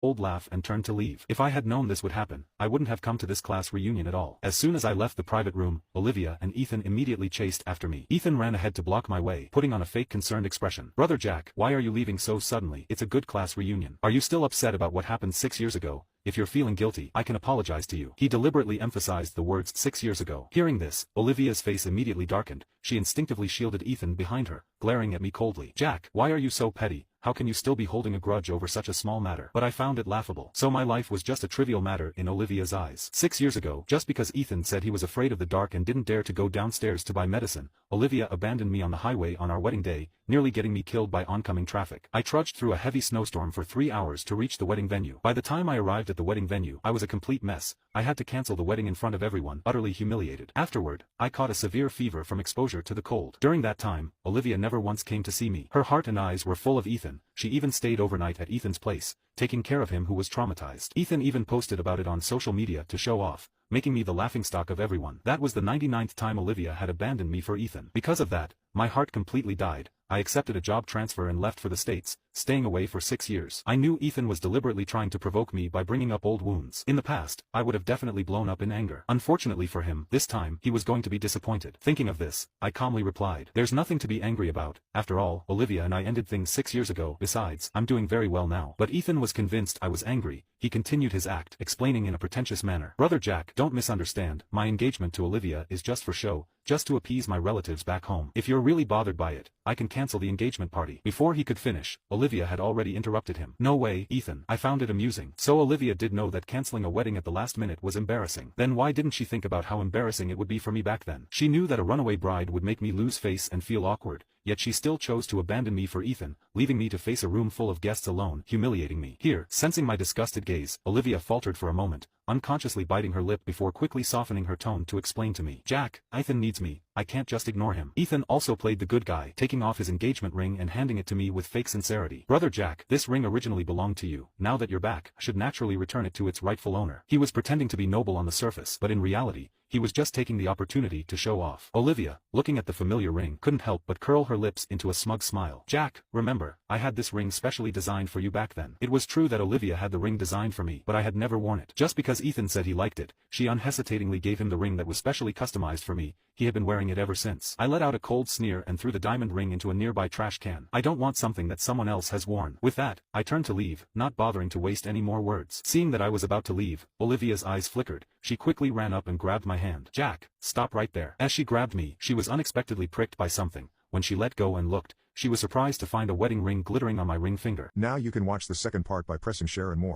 old laugh and turned to leave. If I had known this would happen, I wouldn't have come to this class reunion at all. As soon as I left the private room, Olivia and Ethan immediately chased after me. Ethan ran ahead to block my way, putting on a fake concerned expression. "Brother Jack, why are you leaving so suddenly? It's a good class reunion. Are you still upset about what happened 6 years ago? If you're feeling guilty, I can apologize to you." He deliberately emphasized the words 6 years ago. Hearing this, Olivia's face immediately darkened. She instinctively shielded Ethan behind her, glaring at me coldly. "Jack, why are you so petty? How can you still be holding a grudge over such a small matter?" But I found it laughable. So my life was just a trivial matter in Olivia's eyes. 6 years ago, just because Ethan said he was afraid of the dark and didn't dare to go downstairs to buy medicine, Olivia abandoned me on the highway on our wedding day, nearly getting me killed by oncoming traffic. I trudged through a heavy snowstorm for 3 hours to reach the wedding venue. By the time I arrived at the wedding venue, I was a complete mess. I had to cancel the wedding in front of everyone, utterly humiliated. Afterward, I caught a severe fever from exposure to the cold. During that time, Olivia never once came to see me. Her heart and eyes were full of Ethan. She even stayed overnight at Ethan's place, taking care of him who was traumatized. Ethan even posted about it on social media to show off, making me the laughingstock of everyone. That was the 99th time Olivia had abandoned me for Ethan. Because of that, my heart completely died. I accepted a job transfer and left for the States, staying away for 6 years. I knew Ethan was deliberately trying to provoke me by bringing up old wounds. In the past, I would have definitely blown up in anger. Unfortunately for him, this time, he was going to be disappointed. Thinking of this, I calmly replied, "There's nothing to be angry about. After all, Olivia and I ended things 6 years ago. Besides, I'm doing very well now." But Ethan was convinced I was angry. He continued his act, explaining in a pretentious manner. "Brother Jack, don't misunderstand. My engagement to Olivia is just for show, just to appease my relatives back home. If you're really bothered by it, I can cancel the engagement party." Before he could finish, Olivia had already interrupted him. "No way, Ethan." I found it amusing. So Olivia did know that canceling a wedding at the last minute was embarrassing. Then why didn't she think about how embarrassing it would be for me back then? She knew that a runaway bride would make me lose face and feel awkward, yet she still chose to abandon me for Ethan, leaving me to face a room full of guests alone, humiliating me. Here, sensing my disgusted gaze, Olivia faltered for a moment, unconsciously biting her lip before quickly softening her tone to explain to me. "Jack, Ethan needs me. I can't just ignore him." Ethan also played the good guy, taking off his engagement ring and handing it to me with fake sincerity. "Brother Jack, this ring originally belonged to you. Now that you're back, I should naturally return it to its rightful owner." He was pretending to be noble on the surface, but in reality, he was just taking the opportunity to show off. Olivia, looking at the familiar ring, couldn't help but curl her lips into a smug smile. "Jack, remember, I had this ring specially designed for you back then." It was true that Olivia had the ring designed for me, but I had never worn it. Just because Ethan said he liked it, she unhesitatingly gave him the ring that was specially customized for me. He had been wearing it ever since. I let out a cold sneer and threw the diamond ring into a nearby trash can. "I don't want something that someone else has worn." With that, I turned to leave, not bothering to waste any more words. Seeing that I was about to leave, Olivia's eyes flickered. She quickly ran up and grabbed my hand. "Jack, stop right there." As she grabbed me, she was unexpectedly pricked by something. When she let go and looked, she was surprised to find a wedding ring glittering on my ring finger. Now you can watch the second part by pressing share and more.